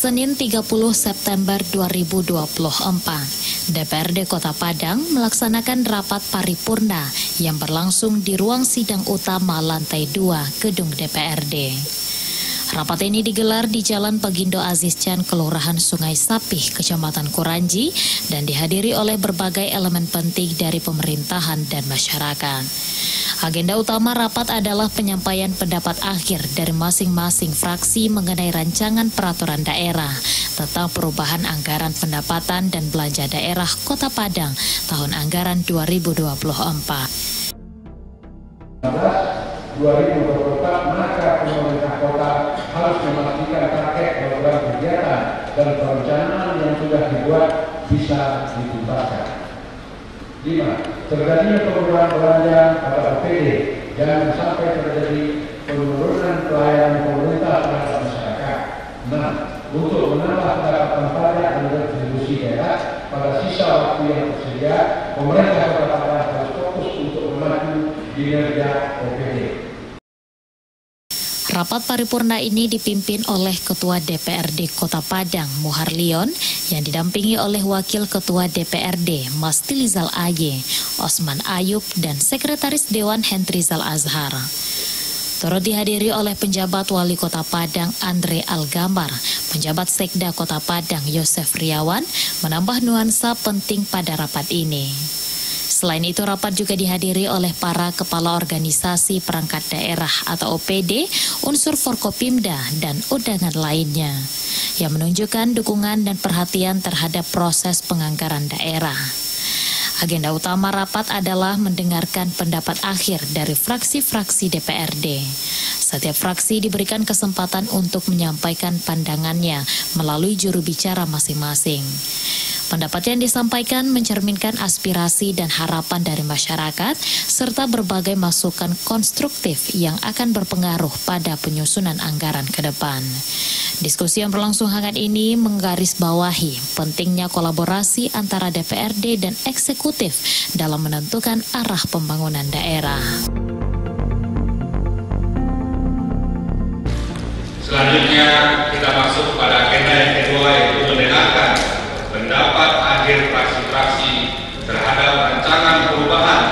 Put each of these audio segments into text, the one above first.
Senin 30 September 2024, DPRD Kota Padang melaksanakan rapat paripurna yang berlangsung di ruang sidang utama lantai 2 gedung DPRD. Rapat ini digelar di Jalan Pegindo Aziz Chan, Kelurahan Sungai Sapih, Kecamatan Kuranji, dan dihadiri oleh berbagai elemen penting dari pemerintahan dan masyarakat. Agenda utama rapat adalah penyampaian pendapat akhir dari masing-masing fraksi mengenai rancangan peraturan daerah tentang perubahan anggaran pendapatan dan belanja daerah Kota Padang tahun anggaran 2024. 2024, maka pemerintah kota harus memastikan target program kegiatan dan perencanaan yang sudah dibuat bisa dituntaskan. 5. Terjadinya perubahan belanja pada OPD, jangan sampai terjadi penurunan pelayanan pemerintah terhadap masyarakat. 6. Untuk menambah pendapatan pajak dan retribusi daerah pada sisa waktu yang tersedia, pemerintah Kota Padang harus fokus untuk memaju kinerja OPD. Rapat paripurna ini dipimpin oleh Ketua DPRD Kota Padang, Muhar Lion, yang didampingi oleh Wakil Ketua DPRD, Mas Tilizal Aye, Osman Ayub, dan Sekretaris Dewan Hendrizal Azhar. Turut dihadiri oleh penjabat Wali Kota Padang, Andre Algambar, penjabat Sekda Kota Padang, Yosef Riawan, menambah nuansa penting pada rapat ini. Selain itu, rapat juga dihadiri oleh para kepala organisasi perangkat daerah atau OPD, unsur Forkopimda, dan undangan lainnya, yang menunjukkan dukungan dan perhatian terhadap proses penganggaran daerah. Agenda utama rapat adalah mendengarkan pendapat akhir dari fraksi-fraksi DPRD. Setiap fraksi diberikan kesempatan untuk menyampaikan pandangannya melalui juru bicara masing-masing. Pendapat yang disampaikan mencerminkan aspirasi dan harapan dari masyarakat serta berbagai masukan konstruktif yang akan berpengaruh pada penyusunan anggaran ke depan. Diskusi yang berlangsung hangat ini menggarisbawahi pentingnya kolaborasi antara DPRD dan eksekutif dalam menentukan arah pembangunan daerah. Selanjutnya kita masuk pada agenda yang kedua, yaitu mendengarkan pendapat akhir fraksi-fraksi terhadap rancangan perubahan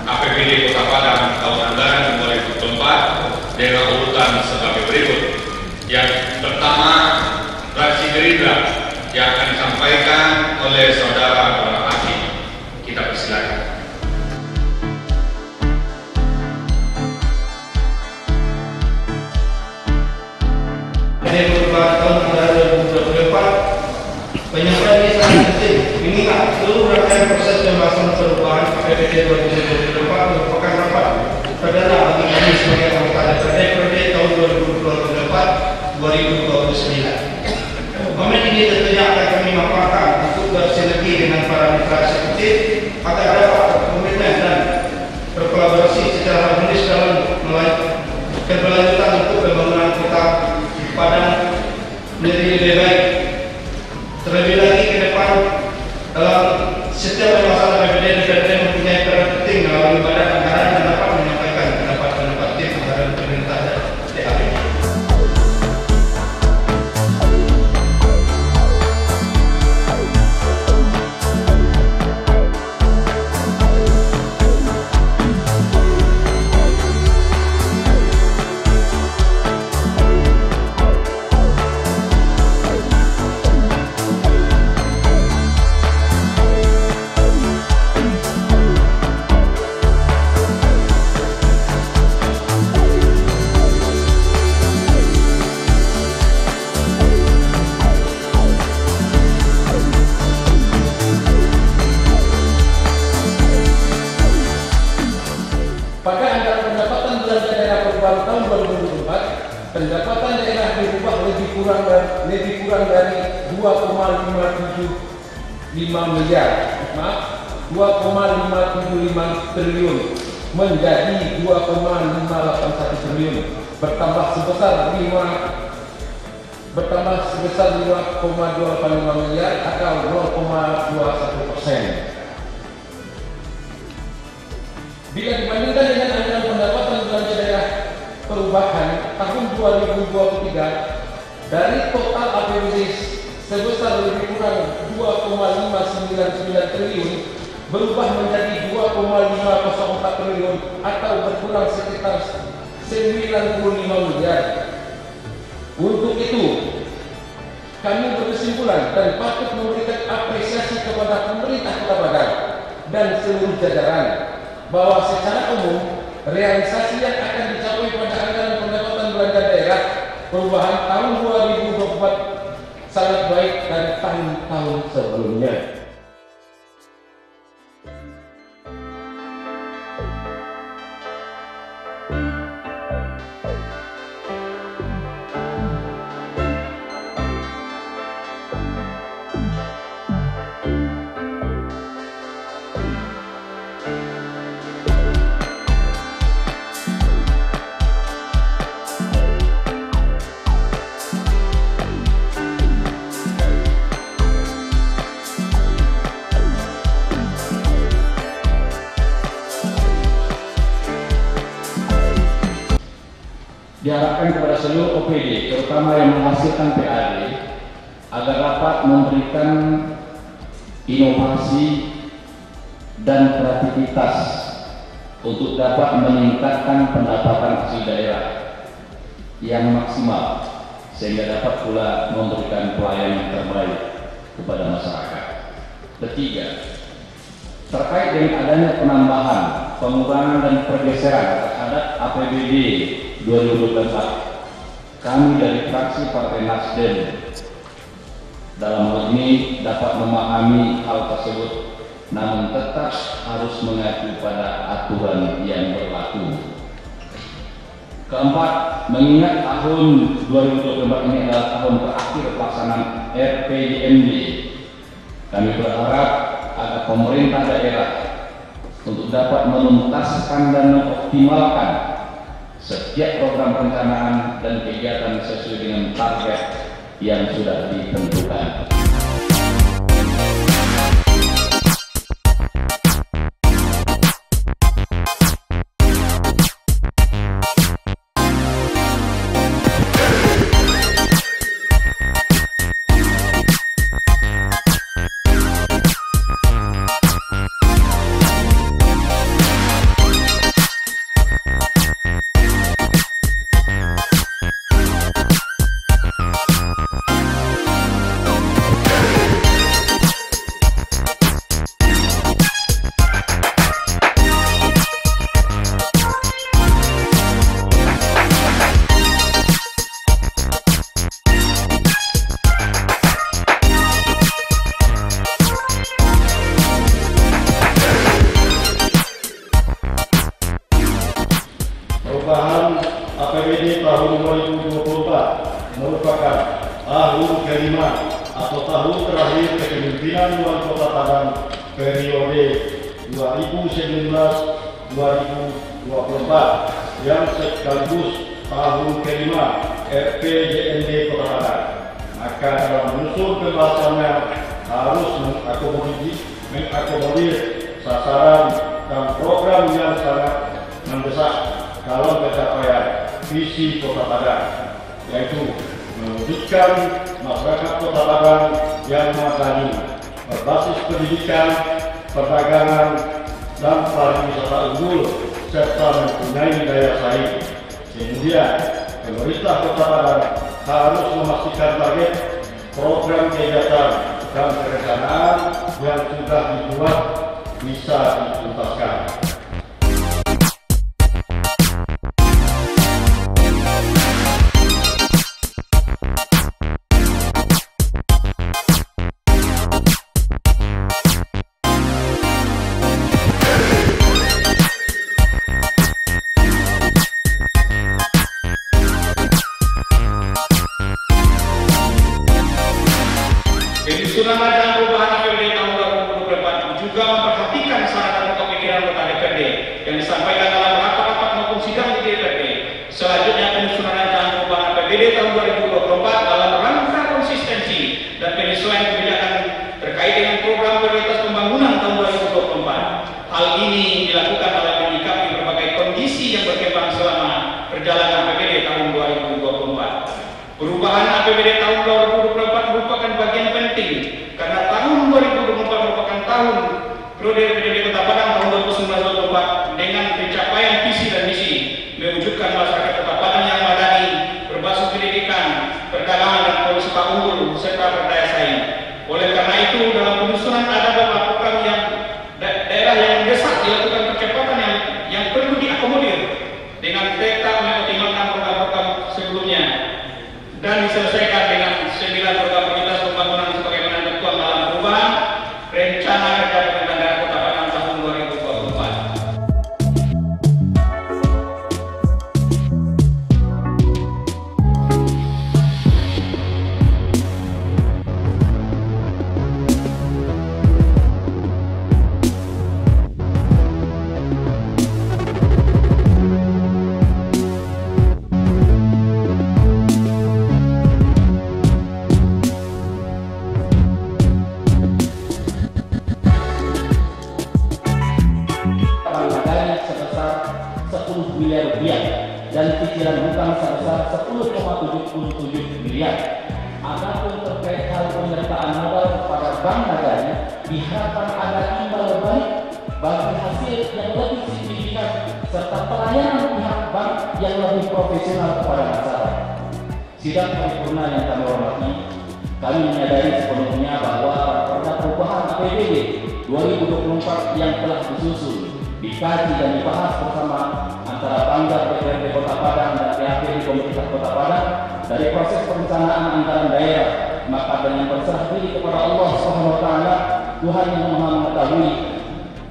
APBD Kota Padang tahun anggaran 2024 dengan urutan sebagai berikut. Yang pertama, fraksi Gerindra yang akan disampaikan oleh Saudara Bang Hakim. Kita persilakan. APBD perubahan tahun anggaran 2024. Penyampaian ini sangat penting, mengingat seluruh rangkaian proses pembahasan perubahan APBD 2024 merupakan rapat perdana bagi kami sebagai anggota DPRD tahun 2024-2029. Momen ini tentunya akan kami manfaatkan untuk bersinergi dengan para mitra eksekutif agar dapat berkomitmen dan berkolaborasi secara harmonis dalam keberlanjutan untuk pembangunan Kota Padang menjadi lebih baik. Terlebih lagi ke depan, dalam setiap masalah APBD, DPRD mempunyai peran penting dalam badan anggaran dan dapat menyampaikan pendapat-pendapat tim anggaran pemerintah dan DAP. Pada anggaran pendapatan belanja daerah perubahan tahun 2024, pendapatan daerah dirubah lebih kurang dari 2,575 miliar. Maaf, 2,575 triliun menjadi 2,581 triliun, bertambah sebesar 5,285 miliar atau 0,21%. Bila dibandingkan dengan anggaran pendapatan belanja daerah perubahan tahun 2023 dari total APBD sebesar lebih kurang 2,599 triliun berubah menjadi 2,504 triliun atau berkurang sekitar 95 miliar. Untuk itu, kami berkesimpulan dan patut memberikan apresiasi kepada pemerintah Kota Padang dan seluruh jajaran bahwa secara umum realisasi yang akan dicapai pada anggaran pendapatan belanja daerah perubahan tahun 2024 sangat baik dari tahun-tahun sebelumnya. Diharapkan kepada seluruh OPD, terutama yang menghasilkan PAD, agar dapat memberikan inovasi dan kreativitas untuk dapat meningkatkan pendapatan asli daerah yang maksimal, sehingga dapat pula memberikan pelayanan terbaik kepada masyarakat. Ketiga, terkait dengan adanya penambahan, pengurangan dan pergeseran terhadap APBD 2024, kami dari fraksi Partai Nasdem dalam hal ini dapat memahami hal tersebut, namun tetap harus mengacu pada aturan yang berlaku. Keempat, mengingat tahun 2024 ini adalah tahun terakhir pelaksanaan RPJMD, kami berharap agar pemerintah daerah untuk dapat menuntaskan dan mengoptimalkan setiap program perencanaan dan kegiatan sesuai dengan target yang sudah ditentukan. Perubahan APBD tahun 2024 merupakan tahun kelima atau tahun terakhir kepemimpinan Wali Kota Padang periode 2019-2024 yang sekaligus tahun kelima RPJMD Kota Padang. Maka dalam menyusun pembahasannya harus mengakomodir sasaran dan program yang sangat mendesak dalam pencapaian visi Kota Padang, yaitu mewujudkan masyarakat Kota Padang yang madani, berbasis pendidikan, perdagangan, dan pariwisata unggul, serta mempunyai daya saing. Kemudian, pemerintah Kota Padang harus memastikan target program kegiatan dan perencanaan yang sudah dibuat bisa dituntaskan. Penyusunan rancangan perubahan APBD tahun 2024 juga memperhatikan yang disampaikan dalam rapat-rapat maupun sidang di DPRD. Selanjutnya penyusunan rancangan perubahan APBD tahun 2024 dalam rangka konsistensi dan penyesuaian kebijakan terkait dengan program prioritas pembangunan tahun 2024. Hal ini dilakukan dalam menyikapi berbagai kondisi yang berkembang selama perjalanan APBD tahun 2024. Perubahan APBD tahun 2024 merupakan bagian penting karena tahun 2024 merupakan tahun periode APBD Kota Padang tahun 2019-2024 dengan pencapaian visi dan misi mewujudkan masyarakat Kota Padang yang madani, berbasis pendidikan, perdagangan dan pariwisata unggul serta berdaya saing. Oleh karena itu, dalam penyusunan ada beberapa program yang daerah yang mendesak dilakukan percepatan yang perlu diakomodir dengan tetap mengoptimalkan program-program sebelumnya dan diselesaikan dengan 9 program prioritas pembangunan sebagaimana tertuang dalam perubahan rencana kerja pemerintahan daerah Kota Padang tahun 2024. dan cicilan hutang sebesar 10,77 miliar. Adapun terkait hal penyertaan modal kepada Bank Nagari, diharapkan ada imbal balik bagi hasil yang lebih signifikan serta pelayanan pihak bank yang lebih profesional kepada masyarakat. Sidang paripurna yang kami hormati, kami menyadari sepenuhnya bahwa perda perubahan APBD 2024 yang telah disusun, dikaji dan dibahas bersama antara Banggar DPRD Kota Padang dan PHP di Pemerintah Kota Padang dari proses perencanaan anggaran daerah, maka dengan berserah diri kepada Allah SWT, Tuhan yang Maha Mengetahui,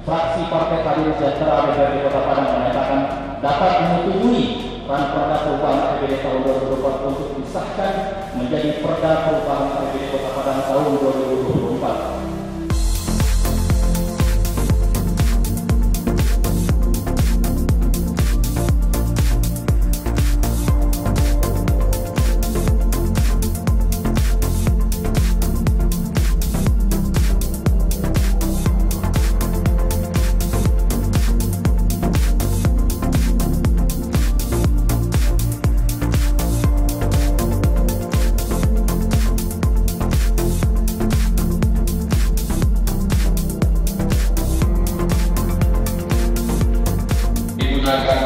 fraksi Partai Keadilan Sejahtera DPRD Kota Padang menyatakan dapat menyetujui perda perubahan APBD tahun 2024 untuk disahkan menjadi perda perubahan APBD Kota Padang tahun 2024.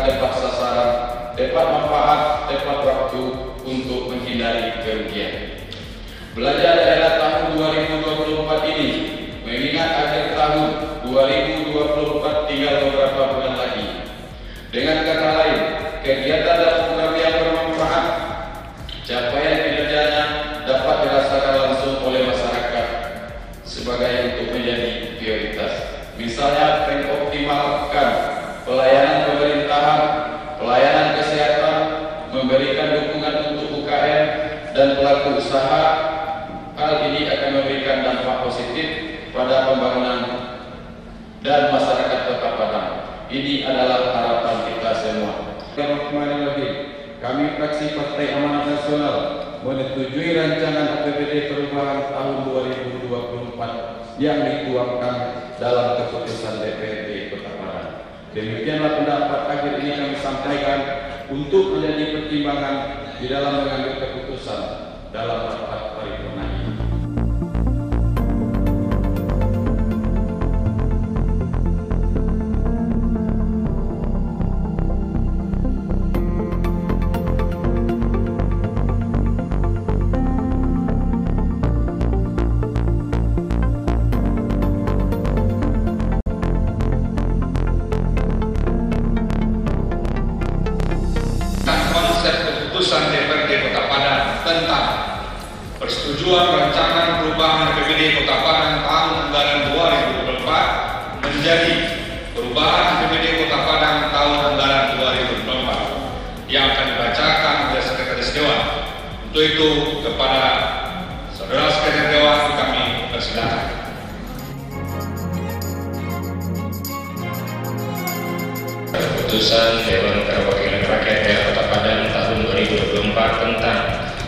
Tepat sasaran, tepat manfaat, tepat waktu untuk menghindari kerugian. Belanja daerah tahun 2024 ini mengingat akhir tahun 2024 tinggal beberapa bulan lagi. Dengan kata lain, kegiatan dan program yang bermanfaat, capaian kinerjanya dapat dirasakan langsung oleh masyarakat sebagai untuk menjadi prioritas. Misalnya mengoptimalkan pelayanan pemerintahan, pelayanan kesehatan, memberikan dukungan untuk UKM dan pelaku usaha. Hal ini akan memberikan dampak positif pada pembangunan dan masyarakat Kota Padang. Ini adalah harapan kita semua. Kami fraksi Partai Amanat Nasional menyetujui rancangan APBD perubahan tahun 2024 yang dituangkan dalam keputusan DPRD Kota Padang. Demikianlah pendapat akhir ini kami sampaikan untuk menjadi pertimbangan di dalam mengambil keputusan dalam rapat paripurna ini. Keputusan DPRD Kota Padang tentang persetujuan rancangan perubahan APBD Kota Padang tahun anggaran 2024 menjadi perubahan APBD Kota Padang tahun anggaran 2024 yang akan dibacakan oleh Sekretaris Dewan. Untuk itu kepada saudara Sekretaris Dewan kami persilakan. keputusan Dewan Perwakilan Rakyat Daerah Kota Padang tahun 2024 tentang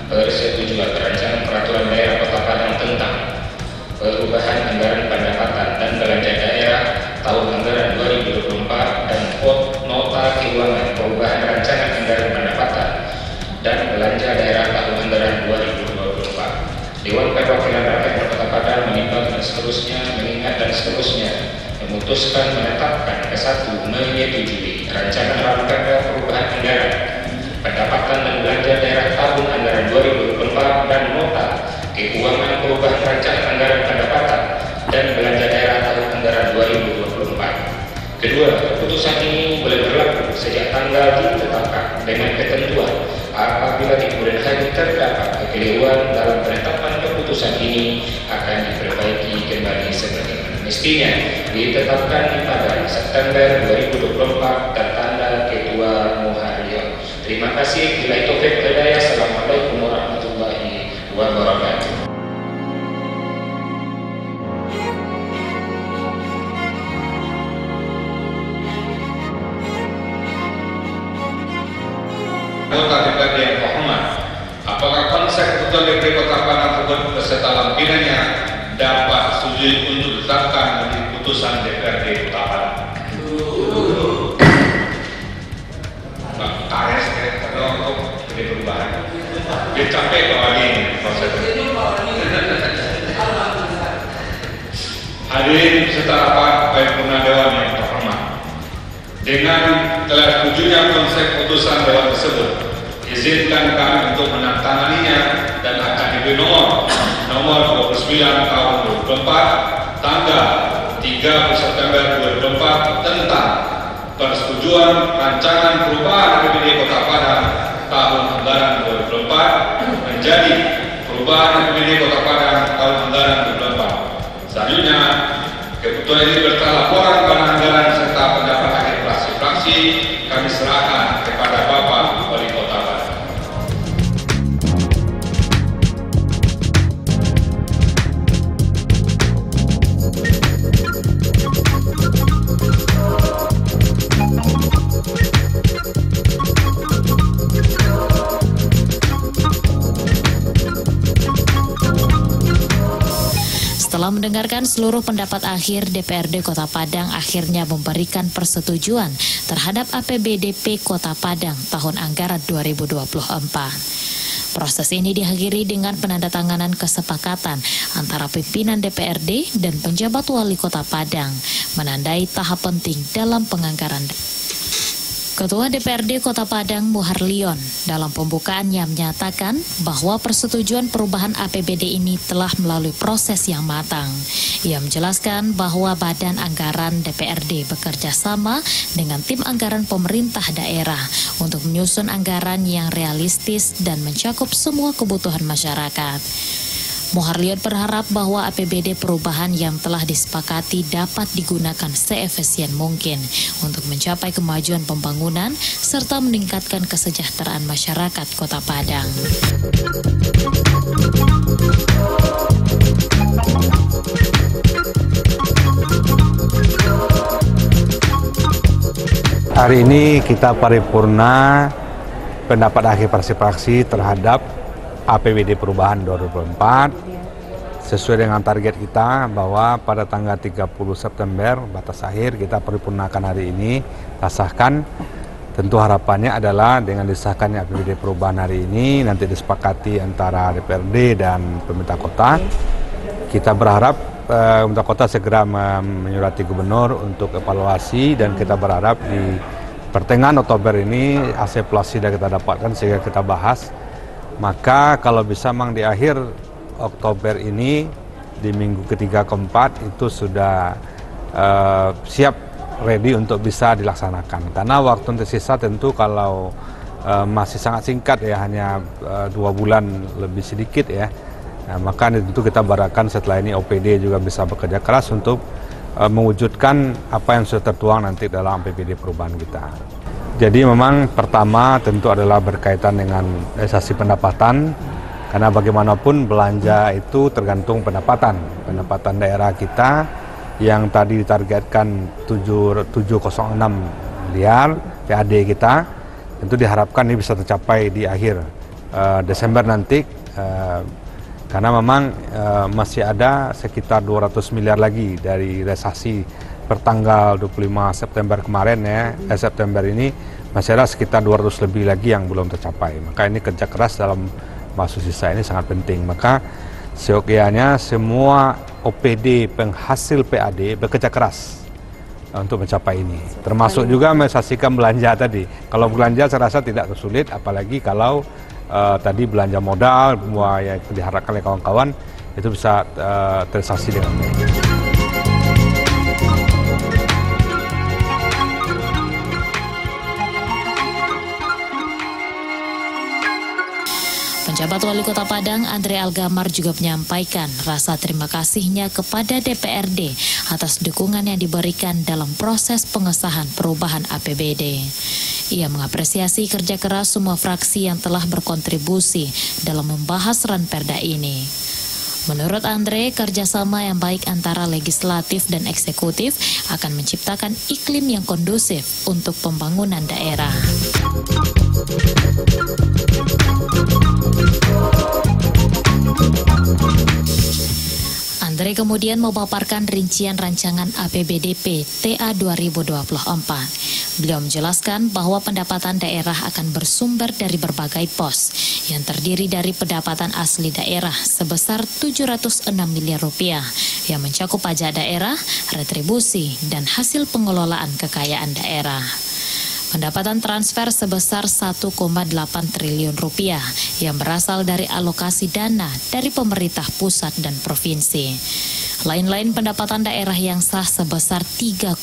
persetujuan rancangan peraturan daerah Kota Padang tentang perubahan anggaran pendapatan dan belanja daerah tahun anggaran 2024 dan nota keuangan perubahan rancangan anggaran pendapatan dan belanja daerah tahun anggaran 2024. Dewan Perwakilan Rakyat Kota Padang menimbang dan seterusnya, mengingat dan seterusnya, memutuskan menetapkan ke-1 menyetujui rancangan Raperda perubahan anggaran pendapatan dan belanja daerah tahun anggaran 2024 dan nota keuangan perubahan rancangan anggaran pendapatan dan belanja daerah tahun anggaran 2024. Kedua, keputusan ini boleh berlaku sejak tanggal ditetapkan dengan ketentuan apabila di kemudian hari terdapat kekeliruan dalam penetapan keputusan ini akan diperbaiki kembali sebagaimana mestinya ditetapkan pada September 2024 tertanda Ketua Muharlion. Terima kasih. Bila taufik hidayah. Assalamualaikum warahmatullahi wabarakatuh. Anggota DPRD yang terhormat, apakah konsep keputusan DPRD Kota Padang tersebut beserta lampinannya dapat disetujui untuk ditetapkan menjadi putusan DPRD Kota Padang? Pak KS untuk jadi perubahan. Dia capek bahwa ini proses. Hadirin peserta rapat paripurna Dewan yang terhormat. Dengan telah setujunya konsep putusan Dewan tersebut, izinkan kami untuk menandatanganinya dan akan diberi nomor 29 tahun 2024 tanggal 30 September 2024 tentang persetujuan rancangan perubahan APBD Kota Padang tahun anggaran 2024 menjadi perubahan APBD Kota Padang tahun anggaran 2024. Selanjutnya, keputusan ini beserta laporan bahan anggaran serta pendapat akhir fraksi-fraksi kami serahkan kepada Bapak Wali Kota Padang. Setelah mendengarkan seluruh pendapat akhir, DPRD Kota Padang akhirnya memberikan persetujuan terhadap APBDP Kota Padang tahun anggaran 2024. Proses ini diakhiri dengan penandatanganan kesepakatan antara pimpinan DPRD dan penjabat wali Kota Padang, menandai tahap penting dalam penganggaran. Ketua DPRD Kota Padang Muharlion dalam pembukaannya menyatakan bahwa persetujuan perubahan APBD ini telah melalui proses yang matang. Ia menjelaskan bahwa Badan Anggaran DPRD bekerja sama dengan tim anggaran pemerintah daerah untuk menyusun anggaran yang realistis dan mencakup semua kebutuhan masyarakat. Muharlion berharap bahwa APBD perubahan yang telah disepakati dapat digunakan seefisien mungkin untuk mencapai kemajuan pembangunan serta meningkatkan kesejahteraan masyarakat Kota Padang. Hari ini kita paripurna pendapat akhir fraksi-fraksi terhadap APBD perubahan 2024 sesuai dengan target kita bahwa pada tanggal 30 September batas akhir kita paripurnakan hari ini, sahkan. Tentu harapannya adalah dengan disahkannya APBD perubahan hari ini nanti disepakati antara DPRD dan pemerintah kota. Kita berharap pemerintah kota segera menyurati gubernur untuk evaluasi dan kita berharap di pertengahan Oktober ini hasil evaluasi sudah kita dapatkan sehingga kita bahas. Maka kalau bisa memang di akhir Oktober ini, di minggu ketiga keempat itu sudah siap ready untuk bisa dilaksanakan. Karena waktu tersisa tentu kalau masih sangat singkat ya, hanya 2 bulan lebih sedikit ya. Nah, maka tentu kita berharapkan setelah ini OPD juga bisa bekerja keras untuk mewujudkan apa yang sudah tertuang nanti dalam APBD perubahan kita. Jadi memang pertama tentu adalah berkaitan dengan realisasi pendapatan, karena bagaimanapun belanja itu tergantung pendapatan daerah kita yang tadi ditargetkan 706 miliar PAD kita. Tentu diharapkan ini bisa tercapai di akhir Desember nanti, karena memang masih ada sekitar 200 miliar lagi dari realisasi per tanggal 25 September kemarin September ini masih ada sekitar 200 lebih lagi yang belum tercapai. Maka ini kerja keras dalam masa sisa ini sangat penting. Maka seyogyanya semua OPD penghasil PAD bekerja keras untuk mencapai ini. Termasuk juga mensaksikan belanja tadi. Kalau belanja saya rasa tidak tersulit, apalagi kalau tadi belanja modal, semua yang diharapkan oleh kawan-kawan itu bisa terrealisasi dengan baik. Penjabat Wali Kota Padang, Andre Algamar, juga menyampaikan rasa terima kasihnya kepada DPRD atas dukungan yang diberikan dalam proses pengesahan perubahan APBD. Ia mengapresiasi kerja keras semua fraksi yang telah berkontribusi dalam membahas ranperda ini. Menurut Andre, kerjasama yang baik antara legislatif dan eksekutif akan menciptakan iklim yang kondusif untuk pembangunan daerah. Andre kemudian memaparkan rincian rancangan APBDP TA 2024. Beliau menjelaskan bahwa pendapatan daerah akan bersumber dari berbagai pos yang terdiri dari pendapatan asli daerah sebesar 706 miliar rupiah yang mencakup pajak daerah, retribusi, dan hasil pengelolaan kekayaan daerah. Pendapatan transfer sebesar 1,8 triliun rupiah yang berasal dari alokasi dana dari pemerintah pusat dan provinsi. Lain-lain pendapatan daerah yang sah sebesar 3,7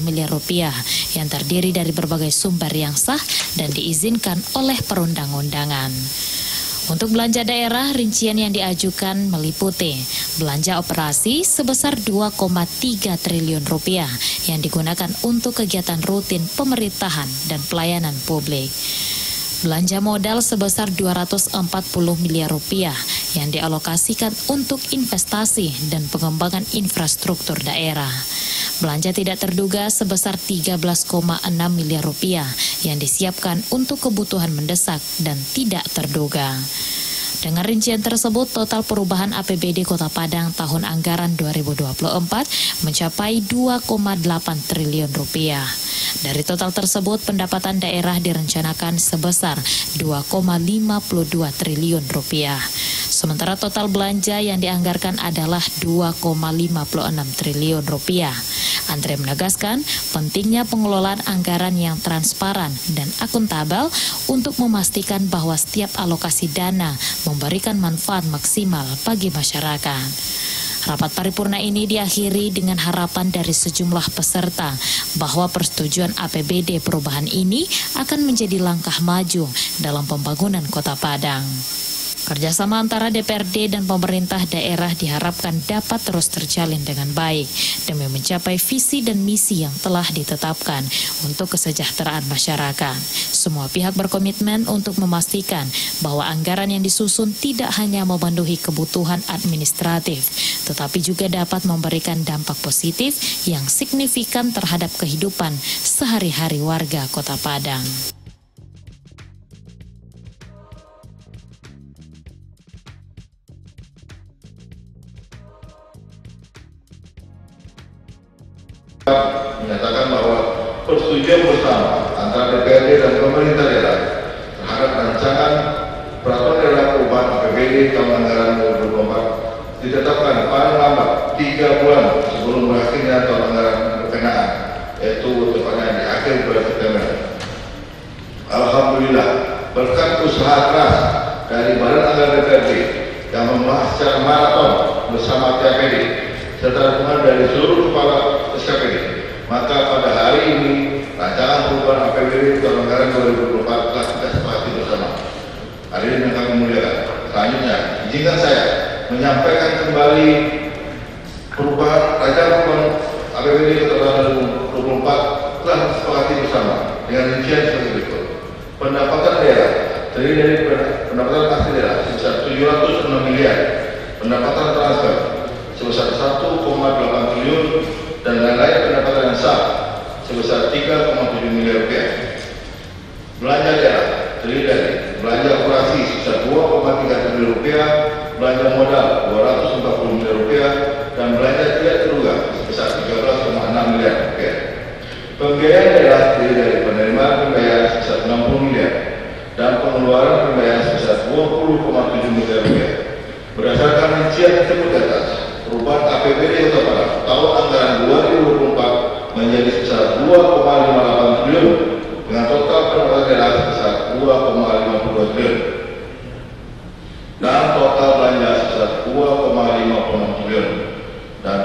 miliar rupiah yang terdiri dari berbagai sumber yang sah dan diizinkan oleh perundang-undangan. Untuk belanja daerah, rincian yang diajukan meliputi belanja operasi sebesar 2,3 triliun rupiah yang digunakan untuk kegiatan rutin pemerintahan dan pelayanan publik. Belanja modal sebesar 240 miliar rupiah yang dialokasikan untuk investasi dan pengembangan infrastruktur daerah. Belanja tidak terduga sebesar 13,6 miliar rupiah yang disiapkan untuk kebutuhan mendesak dan tidak terduga. Dengan rincian tersebut, total perubahan APBD Kota Padang tahun anggaran 2024 mencapai 2,8 triliun rupiah. Dari total tersebut, pendapatan daerah direncanakan sebesar 2,52 triliun rupiah. Sementara total belanja yang dianggarkan adalah 2,56 triliun rupiah. Andre menegaskan pentingnya pengelolaan anggaran yang transparan dan akuntabel untuk memastikan bahwa setiap alokasi dana memberikan manfaat maksimal bagi masyarakat. Rapat paripurna ini diakhiri dengan harapan dari sejumlah peserta bahwa persetujuan APBD perubahan ini akan menjadi langkah maju dalam pembangunan Kota Padang. Kerjasama antara DPRD dan pemerintah daerah diharapkan dapat terus terjalin dengan baik demi mencapai visi dan misi yang telah ditetapkan untuk kesejahteraan masyarakat. Semua pihak berkomitmen untuk memastikan bahwa anggaran yang disusun tidak hanya memenuhi kebutuhan administratif, tetapi juga dapat memberikan dampak positif yang signifikan terhadap kehidupan sehari-hari warga Kota Padang. Menyatakan bahwa persetujuan bersama antara DPRD dan pemerintah daerah terhadap rancangan peraturan daerah perubahan APBD tahun anggaran 2024 ditetapkan paling lambat 3 bulan sebelum berakhirnya tahun anggaran berkenaan, yaitu tepatnya di akhir bulan September. Alhamdulillah, berkat usaha keras dari Badan Anggaran DPRD yang membahas secara maraton bersama TAPD serta dukungan dari seluruh kepala SKPD, maka pada hari ini rancangan perubahan APBD tahun anggaran 2024 telah kita sepakati bersama. Hadirin yang kami muliakan, selanjutnya izinkan saya menyampaikan kembali perubahan rancangan perubahan APBD tahun 2024 telah disepakati bersama dengan rincian seperti berikut. Pendapatan daerah terdiri dari pendapatan asli daerah sebesar 706 miliar, pendapatan transfer sebesar 1,8 triliun dan lain-lain pendapatan yang sah sebesar 3,7 miliar. dengan modal Rp240 miliar dan belanja tidak terduga sebesar Rp13,6 miliar. Pembiayaan daerah terdiri dari penerimaan pembayaran sebesar Rp60 miliar dan pengeluaran pembayaran sebesar Rp20,7 miliar. Berdasarkan rincian tersebut di atas, perubahan APBD Kota Padang tahun anggaran 2024 menjadi sebesar Rp2,58 triliun dengan total pendapatan daerah sebesar Rp2,52 triliun dan total belanja sebesar Rp2,56 triliun dan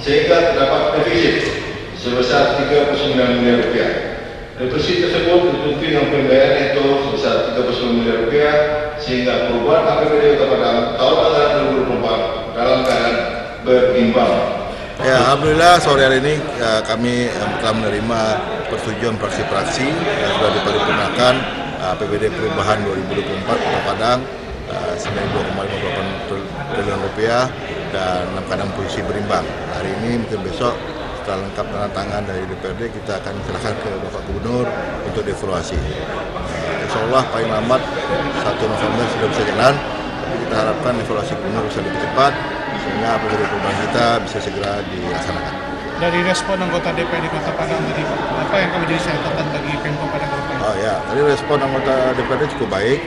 sehingga terdapat defisit sebesar Rp39 miliar. Defisit tersebut ditutupi dengan pembayaran itu sebesar Rp39 miliar sehingga perubahan APBD Kota Padang tahun anggaran 2024 dalam keadaan berimbang. Ya, alhamdulillah sore hari ini kami telah menerima persetujuan fraksi-fraksi yang sudah diparipurnakan APBD perubahan 2024 Kota Padang senilai Rp2,58 triliun dan dalam keadaan posisi berimbang. Hari ini mungkin besok setelah lengkap tanda tangan dari DPRD kita akan serahkan ke Bapak Gubernur untuk dievaluasi. Insya Allah paling lambat 1 November sudah bisa jalan, tapi kita harapkan evaluasi Gubernur bisa lebih cepat sehingga APBD perubahan kita bisa segera dilaksanakan. Dari respon anggota DPRD Kota Padang tadi, apa yang akan menjadi catatan bagi Pemkot Padang? Oh ya, tadi respon anggota DPRD cukup baik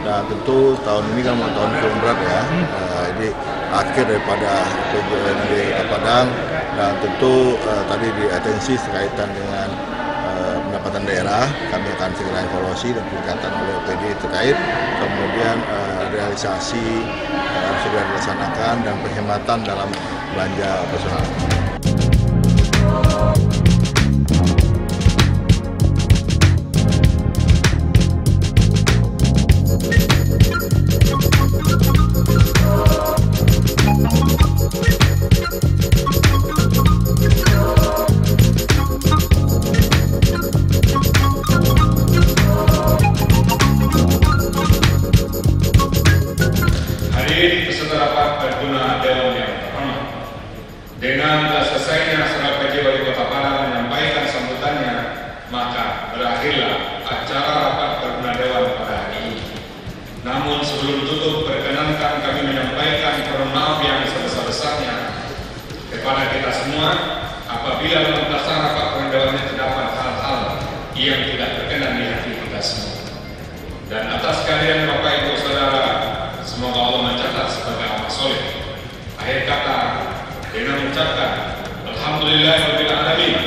dan tentu tahun ini kan tahun paling berat ya. Ini akhir daripada PJND Kota Padang dan tentu tadi di atensi sekaitan dengan pendapatan daerah kami akan segera evaluasi dan peningkatan oleh OPD terkait, kemudian realisasi sudah dilaksanakan dan penghematan dalam belanja operasional. Peserta rapat berguna Dewan yang pertama, dengan telah selesainya Serap PJ Wali Kota Padang menyampaikan sambutannya, maka berakhirlah acara rapat berguna Dewan pada hari ini. Namun sebelum tutup, perkenankan kami menyampaikan permohonan maaf yang sebesar-besarnya kepada kita semua apabila dalam pelaksanaan rapat berguna Dewan terdapat hal-hal yang tidak berkenan di hati kita semua. Dan atas kehadiran Bapak Ibu Saudara, semoga Allah mencatat sebagai amal soleh. Akhir kata, dengan mengucapkan Alhamdulillahirabbil alamin,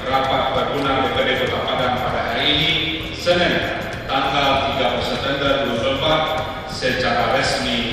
rapat berguna DPRD Kota Padang pada hari ini Senin tanggal 30 September 2024 secara resmi